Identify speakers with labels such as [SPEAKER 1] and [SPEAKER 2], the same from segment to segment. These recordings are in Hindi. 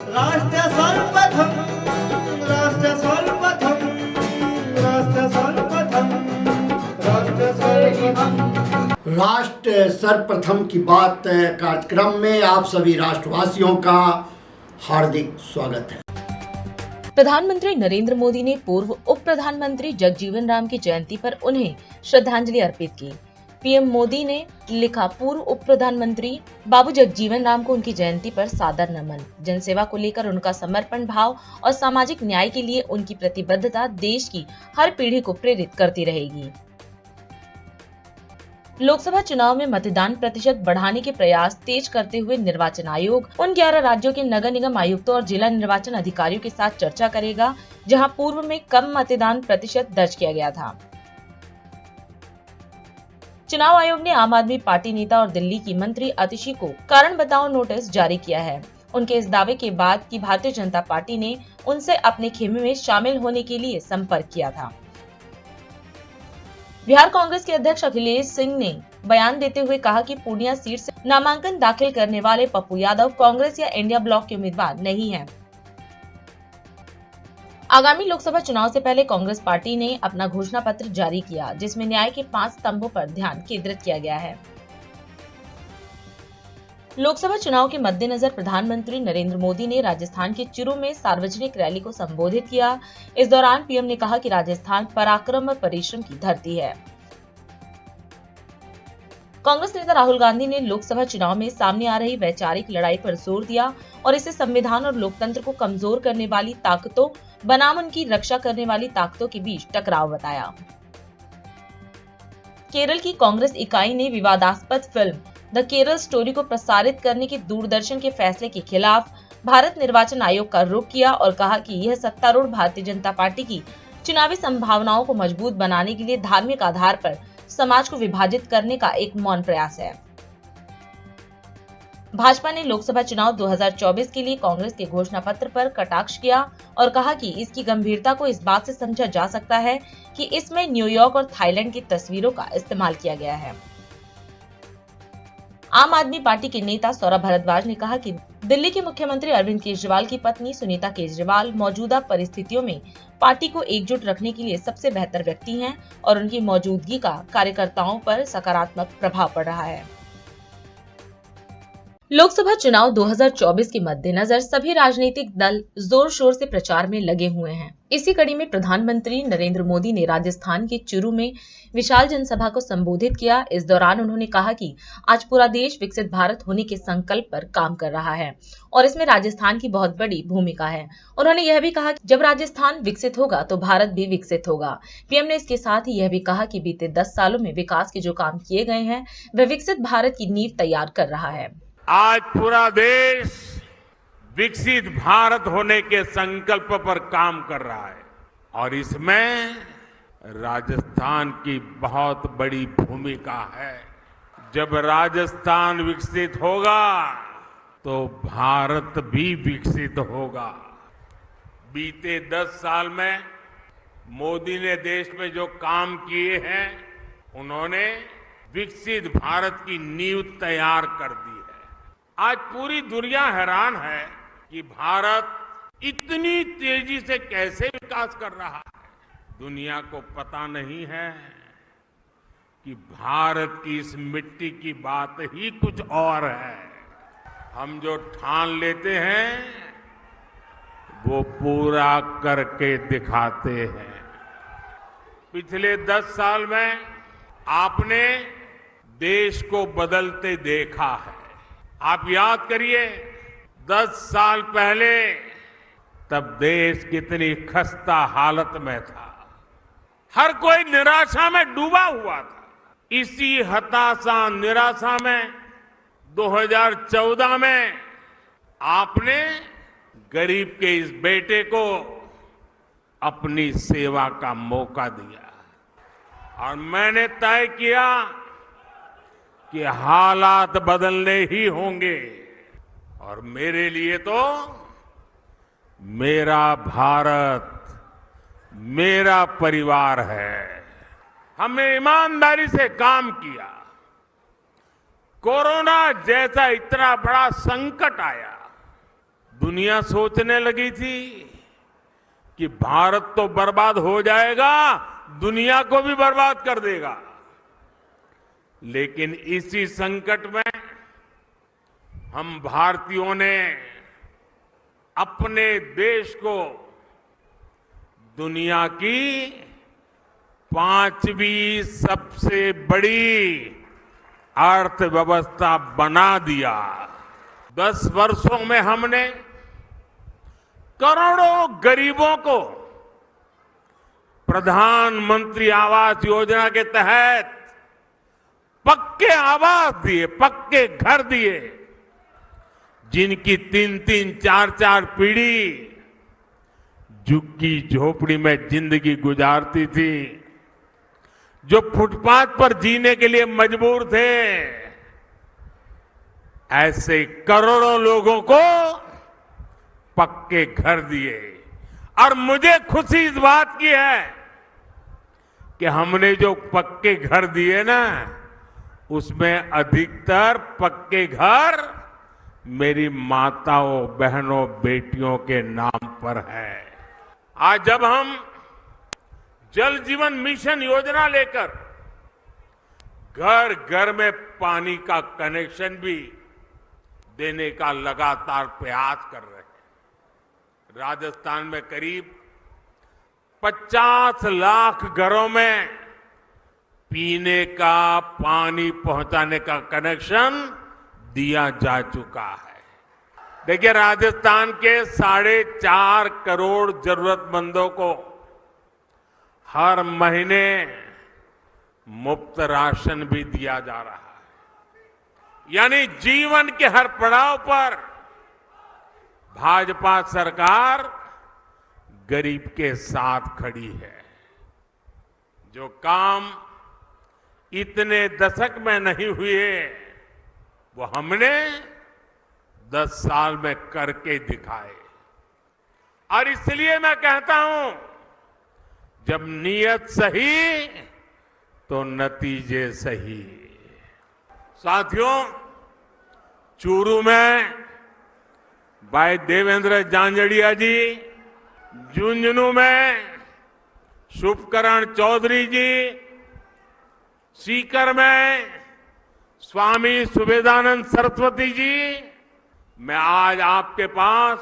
[SPEAKER 1] राष्ट्र सर्वप्रथम, राष्ट्र सर्वप्रथम, राष्ट्र सर्वप्रथम, राष्ट्र सर्वप्रथम।
[SPEAKER 2] राष्ट्र सर्वप्रथम की बात कार्यक्रम में आप सभी राष्ट्रवासियों का हार्दिक स्वागत है।
[SPEAKER 3] प्रधानमंत्री नरेंद्र मोदी ने पूर्व उप प्रधानमंत्री जगजीवन राम की जयंती पर उन्हें श्रद्धांजलि अर्पित की। पीएम मोदी ने लिखा, पूर्व उप प्रधानमंत्री बाबू जगजीवन राम को उनकी जयंती पर सादर नमन। जनसेवा को लेकर उनका समर्पण भाव और सामाजिक न्याय के लिए उनकी प्रतिबद्धता देश की हर पीढ़ी को प्रेरित करती रहेगी। लोकसभा चुनाव में मतदान प्रतिशत बढ़ाने के प्रयास तेज करते हुए निर्वाचन आयोग उन 11 राज्यों के नगर निगम आयुक्तों और जिला निर्वाचन अधिकारियों के साथ चर्चा करेगा, जहां पूर्व में कम मतदान प्रतिशत दर्ज किया गया था। चुनाव आयोग ने आम आदमी पार्टी नेता और दिल्ली की मंत्री अतिशी को कारण बताओ नोटिस जारी किया है। उनके इस दावे के बाद कि भारतीय जनता पार्टी ने उनसे अपने खेमे में शामिल होने के लिए संपर्क किया था। बिहार कांग्रेस के अध्यक्ष अखिलेश सिंह ने बयान देते हुए कहा कि पूर्णिया सीट से नामांकन दाखिल करने वाले पप्पू यादव कांग्रेस या इंडिया ब्लॉक के उम्मीदवार नहीं हैं। आगामी लोकसभा चुनाव से पहले कांग्रेस पार्टी ने अपना घोषणा पत्र जारी किया, जिसमें न्याय के 5 स्तंभों पर ध्यान केंद्रित किया गया है। लोकसभा चुनाव के मद्देनजर प्रधानमंत्री नरेंद्र मोदी ने राजस्थान के चुरू में सार्वजनिक रैली को संबोधित किया। इस दौरान पीएम ने कहा कि राजस्थान पराक्रम और परिश्रम की धरती है। कांग्रेस नेता राहुल गांधी ने लोकसभा चुनाव में सामने आ रही वैचारिक लड़ाई पर जोर दिया और इसे संविधान और लोकतंत्र को कमजोर करने वाली ताकतों बनाम उनकी रक्षा करने वाली ताकतों के बीच टकराव बताया। केरल की कांग्रेस इकाई ने विवादास्पद फिल्म द केरल स्टोरी को प्रसारित करने के दूरदर्शन के फैसले के खिलाफ भारत निर्वाचन आयोग का रुख किया और कहा कि यह सत्तारूढ़ भारतीय जनता पार्टी की चुनावी संभावनाओं को मजबूत बनाने के लिए धार्मिक आधार पर समाज को विभाजित करने का एक मौन प्रयास है। भाजपा ने लोकसभा चुनाव 2024 के लिए कांग्रेस के घोषणा पत्र पर कटाक्ष किया और कहा कि इसकी गंभीरता को इस बात से समझा जा सकता है कि इसमें न्यूयॉर्क और थाईलैंड की तस्वीरों का इस्तेमाल किया गया है। आम आदमी पार्टी के नेता सौरभ भारद्वाज ने कहा कि दिल्ली के मुख्यमंत्री अरविंद केजरीवाल की पत्नी सुनीता केजरीवाल मौजूदा परिस्थितियों में पार्टी को एकजुट रखने के लिए सबसे बेहतर व्यक्ति हैं और उनकी मौजूदगी का कार्यकर्ताओं पर सकारात्मक प्रभाव पड़ रहा है। लोकसभा चुनाव 2024 के मद्देनजर सभी राजनीतिक दल जोर शोर से प्रचार में लगे हुए हैं। इसी कड़ी में प्रधानमंत्री नरेंद्र मोदी ने राजस्थान के चुरू में विशाल जनसभा को संबोधित किया। इस दौरान उन्होंने कहा कि आज पूरा देश विकसित भारत होने के संकल्प पर काम कर रहा है और इसमें राजस्थान की बहुत बड़ी भूमिका है। उन्होंने यह भी कहा कि जब राजस्थान विकसित होगा तो भारत भी विकसित होगा। पीएम ने इसके साथ ही यह भी कहा कि बीते 10 सालों में विकास के जो काम किए गए हैं वह विकसित भारत की नींव तैयार कर रहा है।
[SPEAKER 4] आज पूरा देश विकसित भारत होने के संकल्प पर काम कर रहा है और इसमें राजस्थान की बहुत बड़ी भूमिका है। जब राजस्थान विकसित होगा तो भारत भी विकसित होगा। बीते 10 साल में मोदी ने देश में जो काम किए हैं, उन्होंने विकसित भारत की नींव तैयार कर दी है। आज पूरी दुनिया हैरान है कि भारत इतनी तेजी से कैसे विकास कर रहा है। दुनिया को पता नहीं है कि भारत की इस मिट्टी की बात ही कुछ और है। हम जो ठान लेते हैं वो पूरा करके दिखाते हैं। पिछले 10 साल में आपने देश को बदलते देखा है। आप याद करिए 10 साल पहले तब देश कितनी खस्ता हालत में था। हर कोई निराशा में डूबा हुआ था। इसी हताशा निराशा में 2014 में आपने गरीब के इस बेटे को अपनी सेवा का मौका दिया और मैंने तय किया कि हालात बदलने ही होंगे और मेरे लिए तो मेरा भारत मेरा परिवार है। हमने ईमानदारी से काम किया। कोरोना जैसा इतना बड़ा संकट आया, दुनिया सोचने लगी थी कि भारत तो बर्बाद हो जाएगा, दुनिया को भी बर्बाद कर देगा। लेकिन इसी संकट में हम भारतीयों ने अपने देश को दुनिया की 5वीं सबसे बड़ी अर्थव्यवस्था बना दिया। 10 वर्षों में हमने करोड़ों गरीबों को प्रधानमंत्री आवास योजना के तहत पक्के आवास दिए, पक्के घर दिए, जिनकी 3-3, 4-4 पीढ़ी झुग्गी झोपड़ी में जिंदगी गुजारती थी, जो फुटपाथ पर जीने के लिए मजबूर थे, ऐसे करोड़ों लोगों को पक्के घर दिए। और मुझे खुशी इस बात की है कि हमने जो पक्के घर दिए ना, उसमें अधिकतर पक्के घर मेरी माताओं, बहनों, बेटियों के नाम पर है। आज जब हम जल जीवन मिशन योजना लेकर घर घर में पानी का कनेक्शन भी देने का लगातार प्रयास कर रहे हैं। राजस्थान में करीब 50 लाख घरों में पीने का पानी पहुंचाने का कनेक्शन दिया जा चुका है। देखिए, राजस्थान के 4.5 करोड़ जरूरतमंदों को हर महीने मुफ्त राशन भी दिया जा रहा है। यानी जीवन के हर पड़ाव पर भाजपा सरकार गरीब के साथ खड़ी है। जो काम इतने दशक में नहीं हुए, वो हमने 10 साल में करके दिखाए। और इसलिए मैं कहता हूं, जब नीयत सही तो नतीजे सही। साथियों, चूरू में भाई देवेंद्र झांझड़िया जी, झुंझुनू में शुभकरण चौधरी जी, सीकर में स्वामी सुबेदानंद सरस्वती जी, मैं आज आपके पास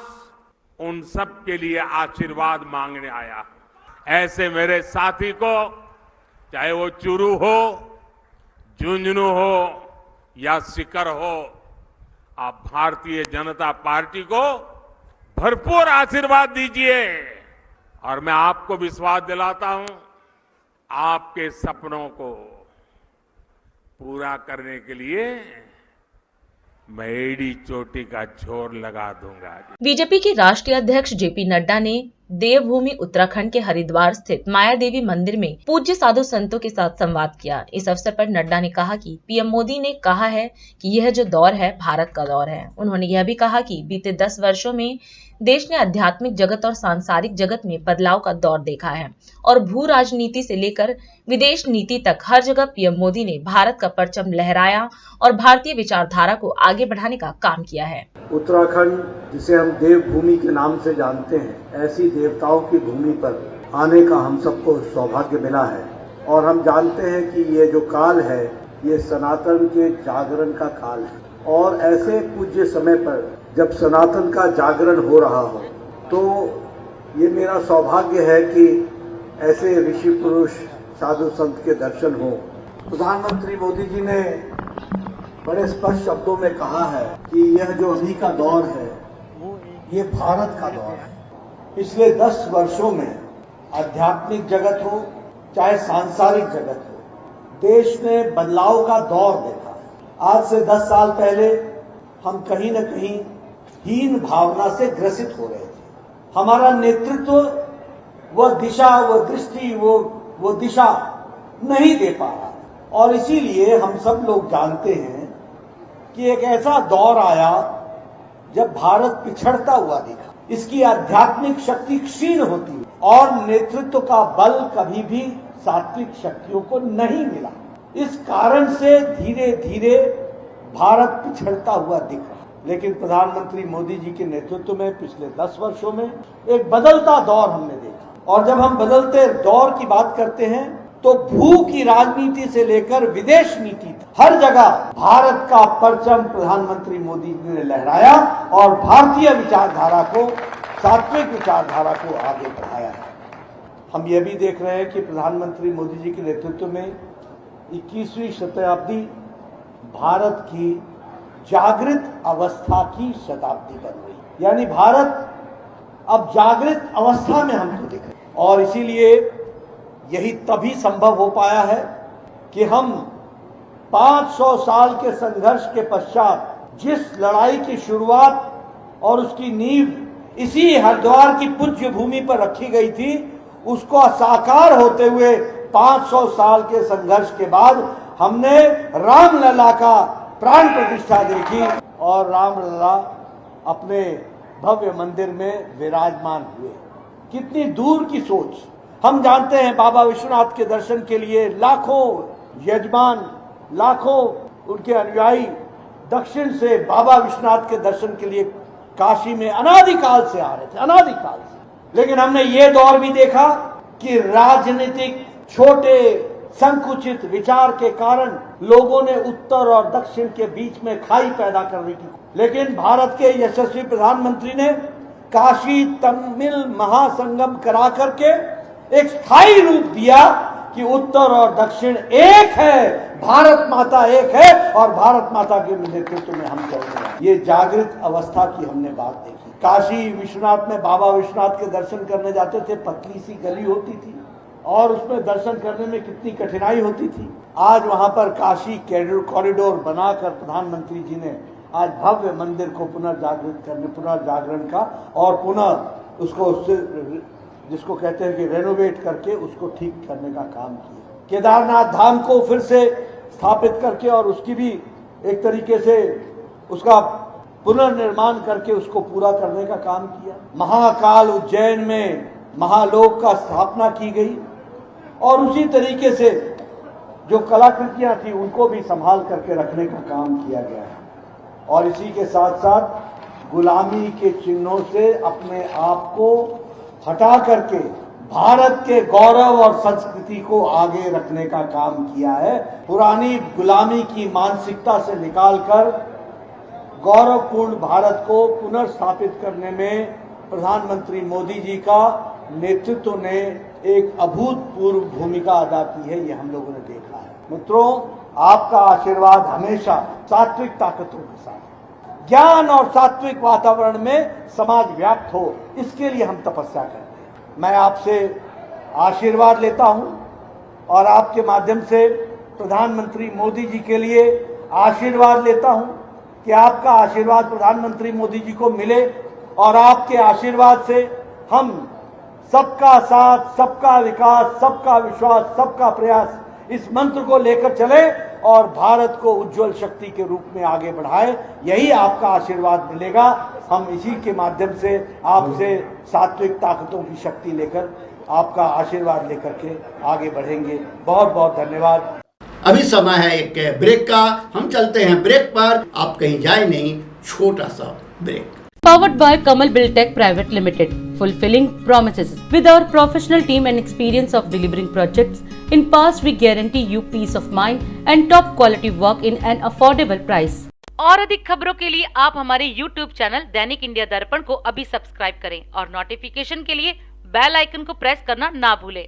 [SPEAKER 4] उन सब के लिए आशीर्वाद मांगने आया हूं। ऐसे मेरे साथी को, चाहे वो चूरू हो, झुंझुनू हो या सीकर हो, आप भारतीय जनता पार्टी को भरपूर आशीर्वाद दीजिए। और मैं आपको विश्वास दिलाता हूं, आपके सपनों को पूरा करने के लिए मैं एड़ी चोटी का जोर लगा दूंगा।
[SPEAKER 3] बीजेपी के राष्ट्रीय अध्यक्ष जेपी नड्डा ने देवभूमि उत्तराखंड के हरिद्वार स्थित माया देवी मंदिर में पूज्य साधु संतों के साथ संवाद किया। इस अवसर पर नड्डा ने कहा कि पीएम मोदी ने कहा है कि यह जो दौर है भारत का दौर है। उन्होंने यह भी कहा कि बीते 10 वर्षों में देश ने आध्यात्मिक जगत और सांसारिक जगत में बदलाव का दौर देखा है और भू राजनीति से लेकर विदेश नीति तक हर जगह पीएम मोदी ने भारत का परचम लहराया और भारतीय विचारधारा को आगे बढ़ाने का काम किया है।
[SPEAKER 5] उत्तराखंड, जिसे हम देवभूमि के नाम से जानते हैं, ऐसी देवताओं की भूमि पर आने का हम सबको सौभाग्य मिला है। और हम जानते हैं कि ये जो काल है, ये सनातन के जागरण का काल है। और ऐसे पूज्य समय पर जब सनातन का जागरण हो रहा हो, तो ये मेरा सौभाग्य है कि ऐसे ऋषि पुरुष साधु संत के दर्शन हो। प्रधानमंत्री मोदी जी ने बड़े स्पष्ट शब्दों में कहा है कि यह जो अभी का दौर है, ये भारत का दौर है। पिछले 10 वर्षों में आध्यात्मिक जगत हो चाहे सांसारिक जगत हो, देश ने बदलाव का दौर देखा है। आज से 10 साल पहले हम कहीं न कहीं हीन भावना से ग्रसित हो रहे थे। हमारा नेतृत्व वह दिशा, वह दृष्टि, वो दिशा नहीं दे पा रहा। और इसीलिए हम सब लोग जानते हैं कि एक ऐसा दौर आया जब भारत पिछड़ता हुआ दिखा, इसकी आध्यात्मिक शक्ति क्षीण होती और नेतृत्व का बल कभी भी सात्विक शक्तियों को नहीं मिला। इस कारण से धीरे धीरे भारत पिछड़ता हुआ दिख रहा। लेकिन प्रधानमंत्री मोदी जी के नेतृत्व में पिछले 10 वर्षों में एक बदलता दौर हमने देखा। और जब हम बदलते दौर की बात करते हैं तो भू की राजनीति से लेकर विदेश नीति हर जगह भारत का परचम प्रधानमंत्री मोदी जी ने लहराया और भारतीय विचारधारा को, सात्विक विचारधारा को आगे बढ़ाया है। हम ये भी देख रहे हैं कि प्रधानमंत्री मोदी जी के नेतृत्व में 21वीं शताब्दी भारत की जागृत अवस्था की शताब्दी बन रही, यानी भारत अब जागृत अवस्था में हमको दिख रहे हैं। और इसीलिए यही तभी संभव हो पाया है कि हम 500 साल के संघर्ष के पश्चात जिस लड़ाई की शुरुआत और उसकी नींव इसी हरिद्वार की पूज्य भूमि पर रखी गई थी, उसको साकार होते हुए 500 साल के संघर्ष के बाद हमने रामलला का प्राण प्रतिष्ठा देखी और रामलला अपने भव्य मंदिर में विराजमान हुए। कितनी दूर की सोच। हम जानते हैं बाबा विश्वनाथ के दर्शन के लिए लाखों यजमान, लाखों उनके अनुयायी दक्षिण से बाबा विश्वनाथ के दर्शन के लिए काशी में अनादिकाल से आ रहे थे, अनादिकाल से। लेकिन हमने ये दौर भी देखा कि राजनीतिक छोटे संकुचित विचार के कारण लोगों ने उत्तर और दक्षिण के बीच में खाई पैदा करने की, लेकिन भारत के यशस्वी प्रधानमंत्री ने काशी तमिल महासंगम करा करके एक स्थायी रूप दिया कि उत्तर और दक्षिण एक है, भारत माता एक है और भारत माता के नेतृत्व में हम चल रहे हैं। ये जागृत अवस्था की हमने बात देखी। काशी विश्वनाथ में बाबा विश्वनाथ के दर्शन करने जाते थे, पतली सी गली होती थी और उसमें दर्शन करने में कितनी कठिनाई होती थी। आज वहां पर काशी कॉरिडोर बनाकर प्रधानमंत्री जी ने आज भव्य मंदिर को पुनर्जागृत करने, पुनर्जागरण का और पुनः उसको जिसको कहते हैं कि रेनोवेट करके उसको ठीक करने का काम किया। केदारनाथ धाम को फिर से स्थापित करके और उसकी भी एक तरीके से उसका पुनर्निर्माण करके उसको पूरा करने का काम किया। महाकाल उज्जैन में महालोक का स्थापना की गई और उसी तरीके से जो कलाकृतियां थी उनको भी संभाल करके रखने का काम किया गया है। और इसी के साथ साथ गुलामी के चिन्हों से अपने आप को हटा करके भारत के गौरव और संस्कृति को आगे रखने का काम किया है। पुरानी गुलामी की मानसिकता से निकालकर गौरवपूर्ण भारत को पुनर्स्थापित करने में प्रधानमंत्री मोदी जी का नेतृत्व ने एक अभूतपूर्व भूमिका अदा की है, ये हम लोगों ने देखा है। मित्रों, आपका आशीर्वाद हमेशा सात्विक ताकतों के साथ, ज्ञान और सात्विक वातावरण में समाज व्याप्त हो, इसके लिए हम तपस्या करते हैं। मैं आपसे आशीर्वाद लेता हूं और आपके माध्यम से प्रधानमंत्री मोदी जी के लिए आशीर्वाद लेता हूं कि आपका आशीर्वाद प्रधानमंत्री मोदी जी को मिले और आपके आशीर्वाद से हम सबका साथ, सबका विकास, सबका विश्वास, सबका प्रयास, इस मंत्र को लेकर चले और भारत को उज्जवल शक्ति के रूप में आगे बढ़ाए। यही आपका आशीर्वाद मिलेगा। हम इसी के माध्यम से आपसे सात्विक ताकतों की शक्ति लेकर, आपका आशीर्वाद लेकर के आगे बढ़ेंगे। बहुत बहुत धन्यवाद।
[SPEAKER 2] अभी समय है एक ब्रेक का, हम चलते हैं ब्रेक पर। आप कहीं जाए नहीं, छोटा सा break.
[SPEAKER 6] Powered by Kamal Buildtech Private Limited, fulfilling promises. With our professional team and experience of delivering projects, in past we guarantee you peace of mind and top quality work in an affordable price. और अधिक खबरों के लिए आप हमारे YouTube चैनल दैनिक इंडिया दर्पण को अभी सब्सक्राइब करें और नोटिफिकेशन के लिए बेल आइकन को प्रेस करना ना भूलें।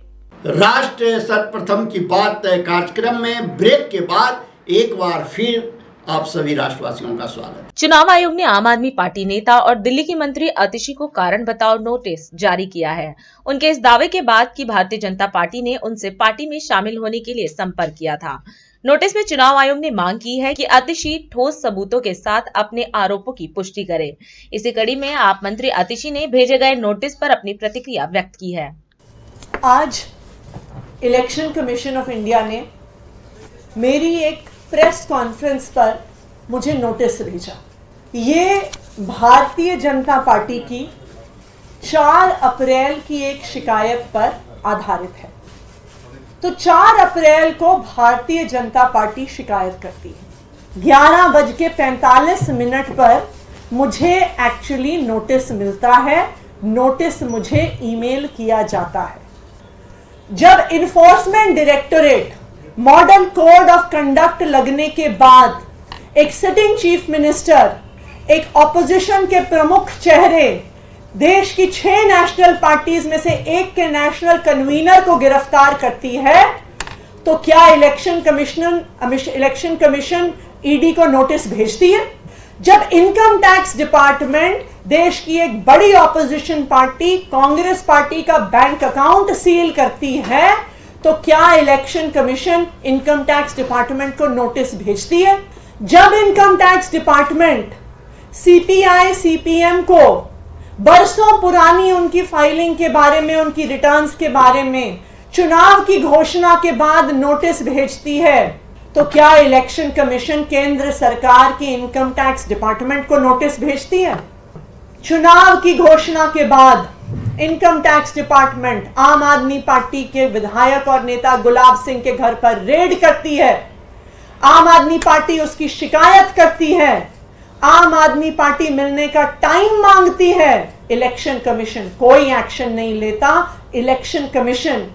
[SPEAKER 2] राष्ट्र सर्वप्रथम की बात कार्यक्रम में ब्रेक के बाद एक बार फिर आप सभी राष्ट्रवासियों का स्वागत।
[SPEAKER 3] चुनाव आयोग ने आम आदमी पार्टी नेता और दिल्ली की मंत्री आतिशी को कारण बताओ नोटिस जारी किया है। उनके इस दावे के बाद कि भारतीय जनता पार्टी ने उनसे पार्टी में शामिल होने के लिए संपर्क किया था। नोटिस में चुनाव आयोग ने मांग की है कि आतिशी ठोस सबूतों के साथ अपने आरोपों की पुष्टि करे। इसी कड़ी में आप मंत्री आतिशी ने भेजे गए नोटिस पर अपनी प्रतिक्रिया व्यक्त की है।
[SPEAKER 7] आज इलेक्शन कमीशन ऑफ इंडिया ने मेरी एक प्रेस कॉन्फ्रेंस पर मुझे नोटिस भेजा। ये भारतीय जनता पार्टी की 4 अप्रैल की एक शिकायत पर आधारित है। तो 4 अप्रैल को भारतीय जनता पार्टी शिकायत करती है। 11:45 पर मुझे एक्चुअली नोटिस मिलता है, नोटिस मुझे ईमेल किया जाता है। जब enforcement directorate model code of conduct लगने के बाद एक सिटिंग चीफ मिनिस्टर, एक ऑपोजिशन के प्रमुख चेहरे, देश की 6 नेशनल पार्टीज में से एक के नेशनल कन्वीनर को गिरफ्तार करती है, तो क्या इलेक्शन कमीशन ईडी को नोटिस भेजती है? जब इनकम टैक्स डिपार्टमेंट देश की एक बड़ी ऑपोजिशन पार्टी कांग्रेस पार्टी का बैंक अकाउंट सील करती है, तो क्या election commission income tax department को नोटिस भेजती है? जब income tax department CPI CPM को बरसों पुरानी उनकी फाइलिंग के बारे में, उनकी रिटर्न्स के बारे में चुनाव की घोषणा के बाद नोटिस भेजती है, तो क्या इलेक्शन कमीशन केंद्र सरकार की इनकम टैक्स डिपार्टमेंट को नोटिस भेजती है? चुनाव की घोषणा के बाद इनकम टैक्स डिपार्टमेंट आम आदमी पार्टी के विधायक और नेता गुलाब सिंह के घर पर रेड करती है। आम आदमी पार्टी उसकी शिकायत करती है, आम आदमी पार्टी मिलने का टाइम मांगती है। इलेक्शन कमीशन कोई एक्शन नहीं लेता। इलेक्शन कमीशन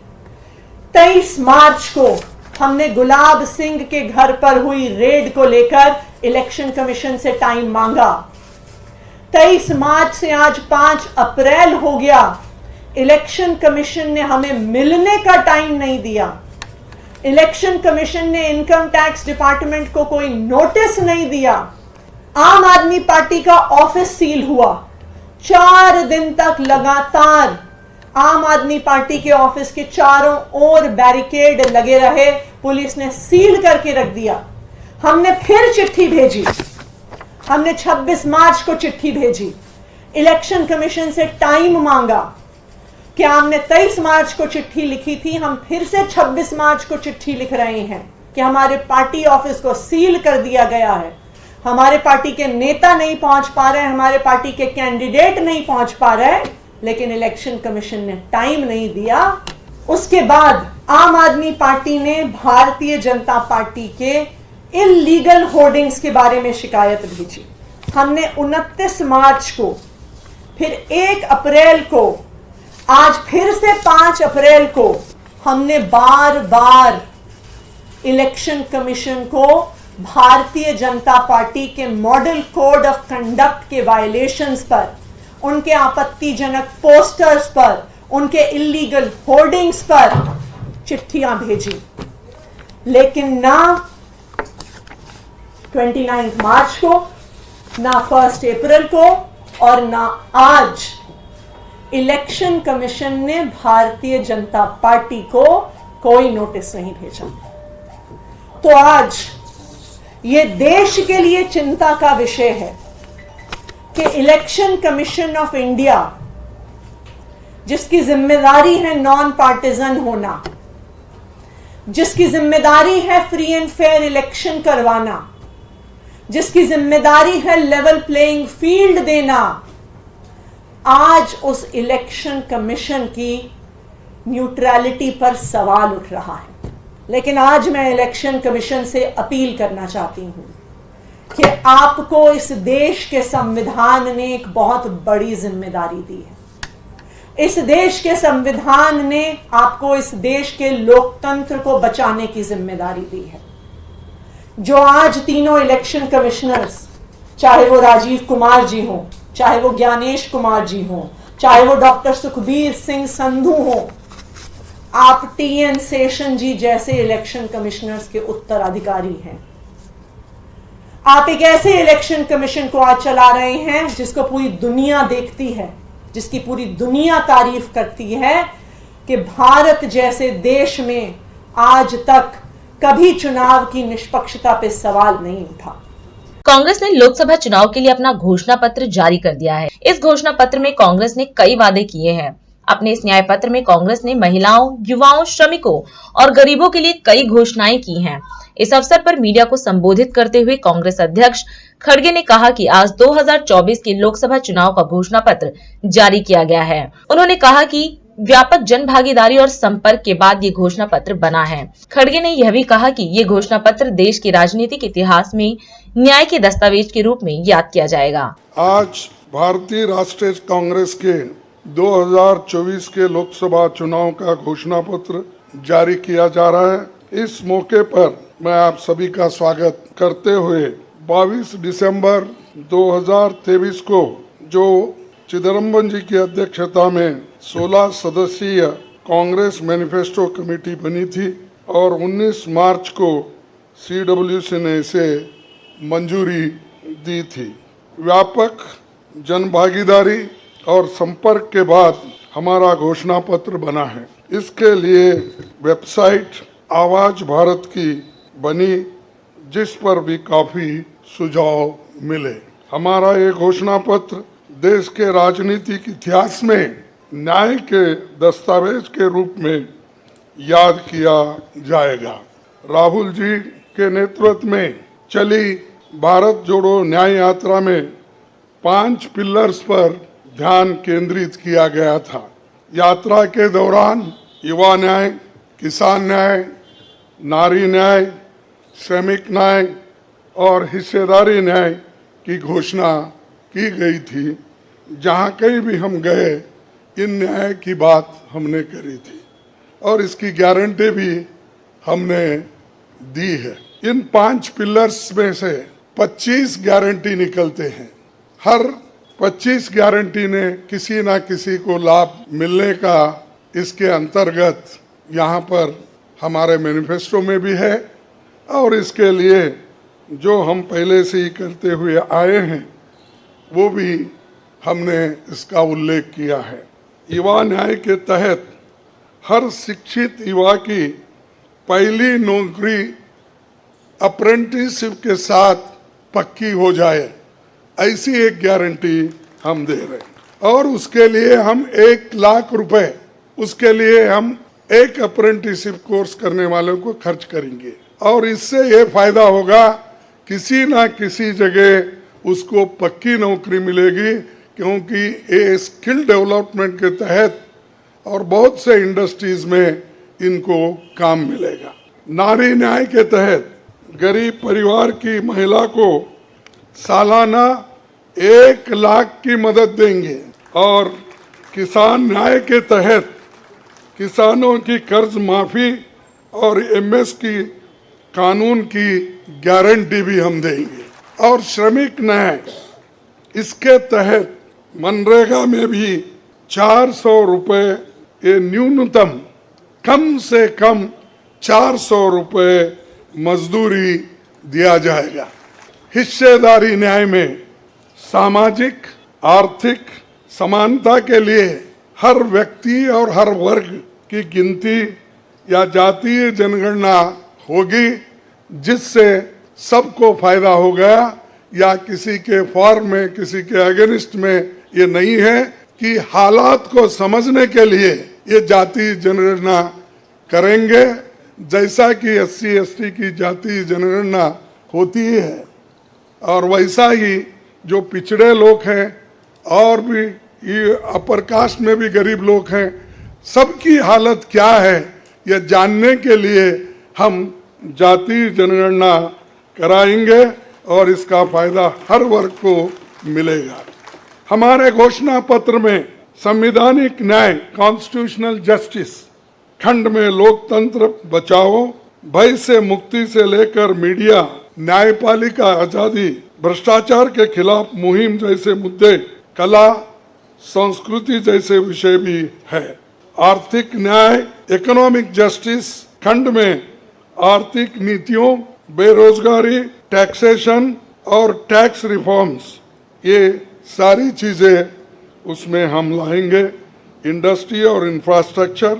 [SPEAKER 7] 23 मार्च को हमने गुलाब सिंह के घर पर हुई रेड को लेकर इलेक्शन कमीशन से टाइम मांगा। 23 मार्च से आज 5 अप्रैल हो गया, इलेक्शन कमीशन ने हमें मिलने का टाइम नहीं दिया। इलेक्शन कमीशन ने इनकम टैक्स डिपार्टमेंट को कोई नोटिस नहीं दिया। आम आदमी पार्टी का ऑफिस सील हुआ। 4 दिन तक लगातार आम आदमी पार्टी के ऑफिस के चारों ओर बैरिकेड लगे रहे, पुलिस ने सील करके रख दिया। हमने फिर चिट्ठी भेजी, हमने 26 मार्च को चिट्ठी भेजी, इलेक्शन कमीशन से टाइम मांगा। क्या हमने 23 मार्च को चिट्ठी लिखी थी, हम फिर से 26 मार्च को चिट्ठी लिख रहे हैं कि हमारे पार्टी ऑफिस को सील कर दिया गया है, हमारे पार्टी के नेता नहीं पहुंच पा रहे, हमारे पार्टी के कैंडिडेट नहीं पहुंच पा रहे, लेकिन इलेक्शन कमीशन ने टाइम नहीं दिया। उसके बाद आम आदमी पार्टी ने भारतीय जनता पार्टी के इल्लीगल होर्डिंग्स के बारे में शिकायत भेजी। हमने 29 मार्च को, फिर 1 अप्रैल को, आज फिर से 5 अप्रैल को हमने बार बार इलेक्शन कमीशन को भारतीय जनता पार्टी के मॉडल कोड ऑफ कंडक्ट के वायलेशंस पर, उनके आपत्तिजनक पोस्टर्स पर, उनके इल्लीगल होर्डिंग्स पर चिट्ठियां भेजी, लेकिन ना 29 मार्च को, ना 1 अप्रैल को और ना आज इलेक्शन कमीशन ने भारतीय जनता पार्टी को कोई नोटिस नहीं भेजा। तो आज ये देश के लिए चिंता का विषय है कि इलेक्शन कमीशन ऑफ इंडिया, जिसकी जिम्मेदारी है नॉन पार्टिजन होना, जिसकी जिम्मेदारी है फ्री एंड फेयर इलेक्शन करवाना, जिसकी जिम्मेदारी है लेवल प्लेइंग फील्ड देना, आज उस इलेक्शन कमीशन की न्यूट्रलिटी पर सवाल उठ रहा है। लेकिन आज मैं इलेक्शन कमीशन से अपील करना चाहती हूं कि आपको इस देश के संविधान ने एक बहुत बड़ी जिम्मेदारी दी है। इस देश के संविधान ने आपको इस देश के लोकतंत्र को बचाने की जिम्मेदारी दी है। जो आज तीनों इलेक्शन कमिश्नर्स, चाहे वो राजीव कुमार जी हों, चाहे वो ज्ञानेश कुमार जी हों, चाहे वो डॉक्टर सुखबीर सिंह संधू हों, आप टीएन शेषन जी जैसे इलेक्शन कमिश्नर्स के उत्तराधिकारी हैं। आप एक ऐसे इलेक्शन कमीशन को आज चला रहे हैं जिसको पूरी दुनिया देखती है, जिसकी पूरी दुनिया तारीफ करती है कि भारत जैसे देश में आज तक कभी चुनाव की निष्पक्षता पे सवाल नहीं उठा।
[SPEAKER 3] कांग्रेस ने लोकसभा चुनाव के लिए अपना घोषणा पत्र जारी कर दिया है। इस घोषणा पत्र में कांग्रेस ने कई वादे किए हैं। अपने इस न्याय पत्र में कांग्रेस ने महिलाओं, युवाओं, श्रमिकों और गरीबों के लिए कई घोषणाएं की हैं। इस अवसर पर मीडिया को संबोधित करते हुए कांग्रेस अध्यक्ष खड़गे ने कहा कि आज 2024 के लोकसभा चुनाव का घोषणा पत्र जारी किया गया है। उन्होंने कहा कि व्यापक जन भागीदारी और संपर्क के बाद ये घोषणा पत्र बना है। खड़गे ने यह भी कहा कि ये घोषणा पत्र देश के राजनीतिक इतिहास में न्याय के दस्तावेज के रूप में याद किया जाएगा।
[SPEAKER 8] आज भारतीय राष्ट्रीय कांग्रेस के 2024 के लोकसभा चुनाव का घोषणा पत्र जारी किया जा रहा है। इस मौके पर मैं आप सभी का स्वागत करते हुए 22 दिसंबर 2023 को जो चिदंबरम जी की अध्यक्षता में 16 सदस्यीय कांग्रेस मैनिफेस्टो कमेटी बनी थी और 19 मार्च को CWC ने इसे मंजूरी दी थी। व्यापक जन भागीदारी और संपर्क के बाद हमारा घोषणा पत्र बना है। इसके लिए वेबसाइट आवाज भारत की बनी, जिस पर भी काफी सुझाव मिले। हमारा ये घोषणा पत्र देश के राजनीतिक इतिहास में न्याय के दस्तावेज के रूप में याद किया जाएगा। राहुल जी के नेतृत्व में चली भारत जोड़ो न्याय यात्रा में 5 पिलर्स पर ध्यान केंद्रित किया गया था। यात्रा के दौरान युवा न्याय, किसान न्याय, नारी न्याय, श्रमिक न्याय और हिस्सेदारी न्याय की घोषणा की गई थी। जहाँ कहीं भी हम गए इन न्याय की बात हमने करी थी और इसकी गारंटी भी हमने दी है। इन 5 पिलर्स में से 25 गारंटी निकलते हैं। हर 25 गारंटी ने किसी ना किसी को लाभ मिलने का इसके अंतर्गत यहाँ पर हमारे मैनिफेस्टो में भी है और इसके लिए जो हम पहले से ही करते हुए आए हैं वो भी हमने इसका उल्लेख किया है। युवा न्याय के तहत हर शिक्षित युवा की पहली नौकरी अप्रेंटिसशिप के साथ पक्की हो जाए, ऐसी एक गारंटी हम दे रहे हैं और उसके लिए हम 1 लाख रुपए उसके लिए हम एक अप्रेंटिसशिप कोर्स करने वालों को खर्च करेंगे और इससे ये फायदा होगा, किसी ना किसी जगह उसको पक्की नौकरी मिलेगी, क्योंकि ये स्किल डेवलपमेंट के तहत और बहुत से इंडस्ट्रीज में इनको काम मिलेगा। नारी न्याय के तहत गरीब परिवार की महिला को सालाना 1 लाख की मदद देंगे और किसान न्याय के तहत किसानों की कर्ज माफी और MS की कानून की गारंटी भी हम देंगे। और श्रमिक न्याय, इसके तहत मनरेगा में भी 400 रुपए ये न्यूनतम, कम से कम 400 रुपए मजदूरी दिया जाएगा। हिस्सेदारी न्याय में सामाजिक आर्थिक समानता के लिए हर व्यक्ति और हर वर्ग की गिनती या जातीय जनगणना होगी, जिससे सबको फायदा होगा या किसी के फॉर्म में किसी के अगेंस्ट में ये नहीं है कि हालात को समझने के लिए ये जातीय जनगणना करेंगे, जैसा कि SC/ST की जातीय जनगणना होती है और वैसा ही जो पिछड़े लोग हैं और भी ये अपर कास्ट में भी गरीब लोग हैं, सबकी हालत क्या है यह जानने के लिए हम जातीय जनगणना कराएंगे और इसका फायदा हर वर्ग को मिलेगा। हमारे घोषणा पत्र में संवैधानिक न्याय, कॉन्स्टिट्यूशनल जस्टिस खंड में लोकतंत्र बचाओ, भय से मुक्ति से लेकर मीडिया, न्यायपालिका आजादी, भ्रष्टाचार के खिलाफ मुहिम जैसे मुद्दे, कला संस्कृति जैसे विषय भी है। आर्थिक न्याय, इकोनॉमिक जस्टिस खंड में आर्थिक नीतियों, बेरोजगारी, टैक्सेशन और टैक्स रिफॉर्म्स, ये सारी चीजें उसमें हम लाएंगे। इंडस्ट्री और इंफ्रास्ट्रक्चर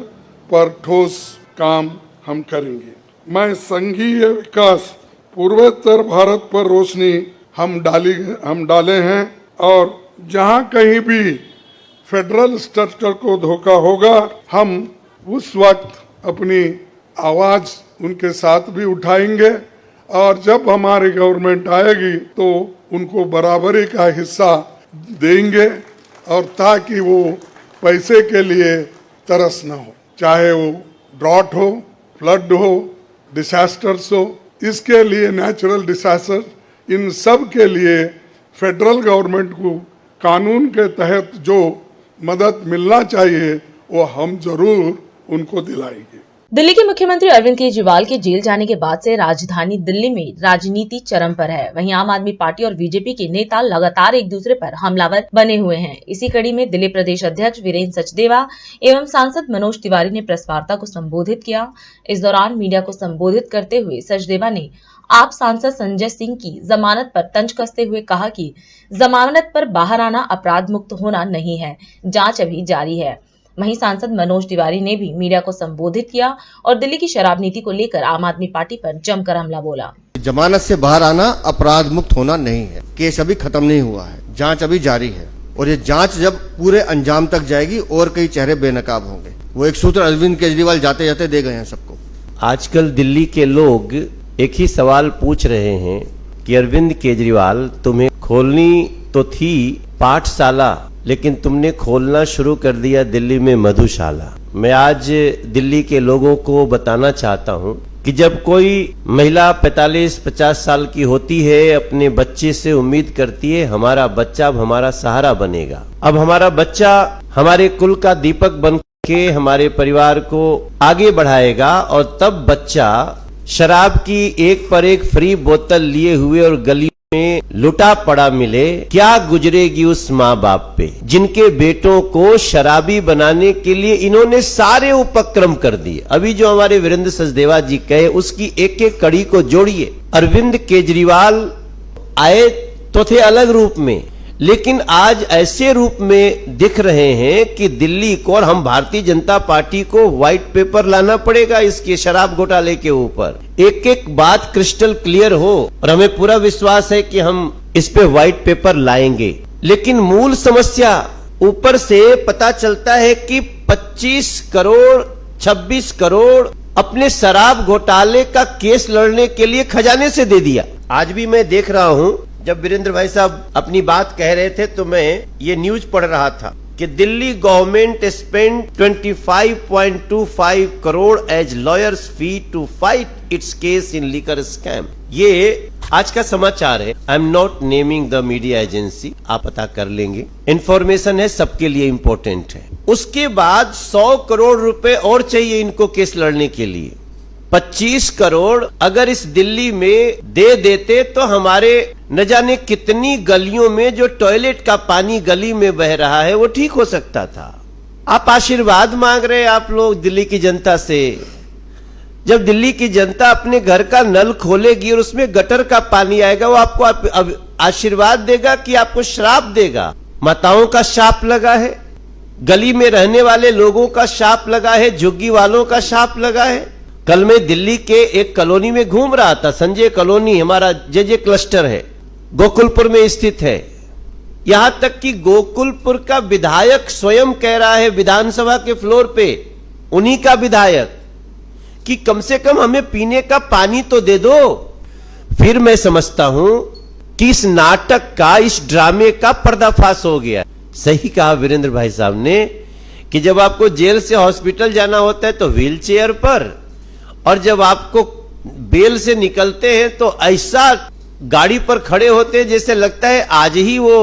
[SPEAKER 8] पर ठोस काम हम करेंगे। मैं संघीय विकास, पूर्वोत्तर भारत पर रोशनी हम डाले हैं और जहां कहीं भी फेडरल स्ट्रक्चर को धोखा होगा, हम उस वक्त अपनी आवाज उनके साथ भी उठाएंगे और जब हमारी गवर्नमेंट आएगी तो उनको बराबरी का हिस्सा देंगे और ताकि वो पैसे के लिए तरस न हो, चाहे वो ड्रॉट हो, फ्लड हो, डिसास्टर्स हो। इसके लिए नेचुरल डिसास्टर, इन सब के लिए फेडरल गवर्नमेंट को कानून के तहत जो मदद मिलना चाहिए वो हम जरूर उनको दिलाएंगे।
[SPEAKER 3] दिल्ली के मुख्यमंत्री अरविंद केजरीवाल के जेल जाने के बाद से राजधानी दिल्ली में राजनीति चरम पर है। वहीं आम आदमी पार्टी और बीजेपी के नेता लगातार एक दूसरे पर हमलावर बने हुए हैं। इसी कड़ी में दिल्ली प्रदेश अध्यक्ष वीरेंद्र सचदेवा एवं सांसद मनोज तिवारी ने प्रेस वार्ता को संबोधित किया। इस दौरान मीडिया को संबोधित करते हुए सचदेवा ने आप सांसद संजय सिंह की जमानत पर तंज कसते हुए कहा कि जमानत पर बाहर आना अपराध मुक्त होना नहीं है, जांच अभी जारी है। वहीं सांसद मनोज तिवारी ने भी मीडिया को संबोधित किया और दिल्ली की शराब नीति को लेकर आम आदमी पार्टी पर जमकर हमला बोला।
[SPEAKER 9] जमानत से बाहर आना अपराध मुक्त होना नहीं है। केस अभी खत्म नहीं हुआ है, जांच अभी जारी है और ये जांच जब पूरे अंजाम तक जाएगी और कई चेहरे बेनकाब होंगे। वो एक सूत्र अरविंद केजरीवाल जाते जाते दे गए हैं सबको।
[SPEAKER 10] आजकल दिल्ली के लोग एक ही सवाल पूछ रहे हैं कि अरविंद केजरीवाल, तुम्हें खोलनी तो थी पाठशाला, लेकिन तुमने खोलना शुरू कर दिया दिल्ली में मधुशाला। मैं आज दिल्ली के लोगों को बताना चाहता हूं कि जब कोई महिला 45-50 साल की होती है, अपने बच्चे से उम्मीद करती है हमारा बच्चा अब हमारा सहारा बनेगा, अब हमारा बच्चा हमारे कुल का दीपक बन के हमारे परिवार को आगे बढ़ाएगा, और तब बच्चा शराब की एक पर एक फ्री बोतल लिए हुए और गली में लुटा पड़ा मिले, क्या गुजरेगी उस माँ बाप पे जिनके बेटों को शराबी बनाने के लिए इन्होंने सारे उपक्रम कर दिए। अभी जो हमारे वीरेंद्र सचदेवा जी कहे उसकी एक एक कड़ी को जोड़िए। अरविंद केजरीवाल आए तो थे अलग रूप में, लेकिन आज ऐसे रूप में दिख रहे हैं कि दिल्ली को और हम भारतीय जनता पार्टी को व्हाइट पेपर लाना पड़ेगा इसके शराब घोटाले के ऊपर, एक एक बात क्रिस्टल क्लियर हो, और हमें पूरा विश्वास है कि हम इस पे व्हाइट पेपर लाएंगे। लेकिन मूल समस्या ऊपर से पता चलता है कि 25 करोड़ 26 करोड़ अपने शराब घोटाले का केस लड़ने के लिए खजाने से दे दिया। आज भी मैं देख रहा हूं, जब वीरेंद्र भाई साहब अपनी बात कह रहे थे तो मैं ये न्यूज पढ़ रहा था कि Delhi government spend 25.25 crore as lawyers fee to fight its case in liquor scam. ये आज का समाचार है। I am not naming the media agency, आप पता कर लेंगे, इंफॉर्मेशन है, सबके लिए इंपॉर्टेंट है। उसके बाद 100 करोड़ रुपए और चाहिए इनको केस लड़ने के लिए। 25 करोड़ अगर इस दिल्ली में दे देते तो हमारे न जाने कितनी गलियों में जो टॉयलेट का पानी गली में बह रहा है वो ठीक हो सकता था। आप आशीर्वाद मांग रहे हैं आप लोग दिल्ली की जनता से। जब दिल्ली की जनता अपने घर का नल खोलेगी और उसमें गटर का पानी आएगा, वो आपको आशीर्वाद देगा कि आपको श्राप देगा? माताओं का शाप लगा है, गली में रहने वाले लोगों का शाप लगा है, झुग्गी वालों का शाप लगा है। कल मैं दिल्ली के एक कॉलोनी में घूम रहा था, संजय कॉलोनी हमारा जे क्लस्टर है, गोकुलपुर में स्थित है। यहां तक कि गोकुलपुर का विधायक स्वयं कह रहा है विधानसभा के फ्लोर पे, उन्हीं का विधायक, कि कम से कम हमें पीने का पानी तो दे दो। फिर मैं समझता हूं कि इस नाटक का, इस ड्रामे का पर्दाफाश हो गया। सही कहा वीरेंद्र भाई साहब ने कि जब आपको जेल से हॉस्पिटल जाना होता है तो व्हील चेयर पर, और जब आपको बेल से निकलते हैं तो ऐसा गाड़ी पर खड़े होते हैं जैसे लगता है आज ही वो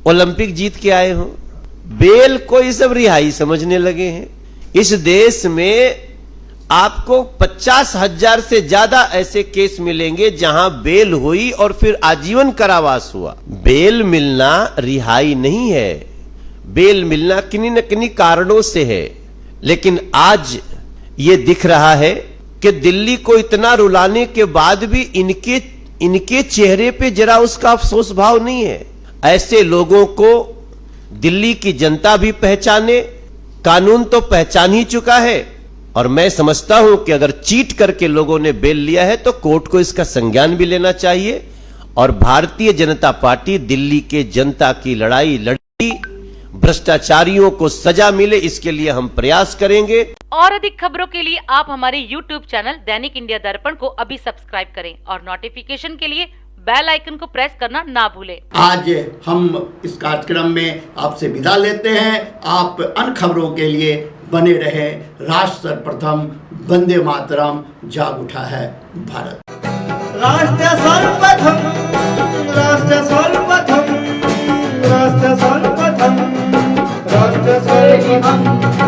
[SPEAKER 10] ओलंपिक जीत के आए हो। बेल को ये सब रिहाई समझने लगे हैं। इस देश में आपको 50,000 से ज्यादा ऐसे केस मिलेंगे जहां बेल हुई और फिर आजीवन कारावास हुआ। बेल मिलना रिहाई नहीं है, बेल मिलना किन्हीं न किन्हीं कारणों से है। लेकिन आज ये दिख रहा है कि दिल्ली को इतना रुलाने के बाद भी इनके चेहरे पे जरा उसका अफसोस भाव नहीं है। ऐसे लोगों को दिल्ली की जनता भी पहचाने, कानून तो पहचान ही चुका है, और मैं समझता हूं कि अगर चीट करके लोगों ने बेल लिया है तो कोर्ट को इसका संज्ञान भी लेना चाहिए, और भारतीय जनता पार्टी दिल्ली के जनता की लड़ाई लड़ी, भ्रष्टाचारियों को सजा मिले, इसके लिए हम प्रयास करेंगे।
[SPEAKER 6] और अधिक खबरों के लिए आप हमारे YouTube चैनल दैनिक इंडिया दर्पण को अभी सब्सक्राइब करें और नोटिफिकेशन के लिए बेल आइकन को प्रेस करना ना भूलें।
[SPEAKER 2] आज हम इस कार्यक्रम में आपसे विदा लेते हैं। आप अन्य खबरों के लिए बने रहे राष्ट्र सर्वप्रथम, वंदे मातरम, जाग उठा है भारत।
[SPEAKER 1] राष्ट्र सर्वप्रथम, राष्ट्र सर्वप्रथम, राष्ट्र सर्वप्रथम, राष्ट्र सर्वप्रथम।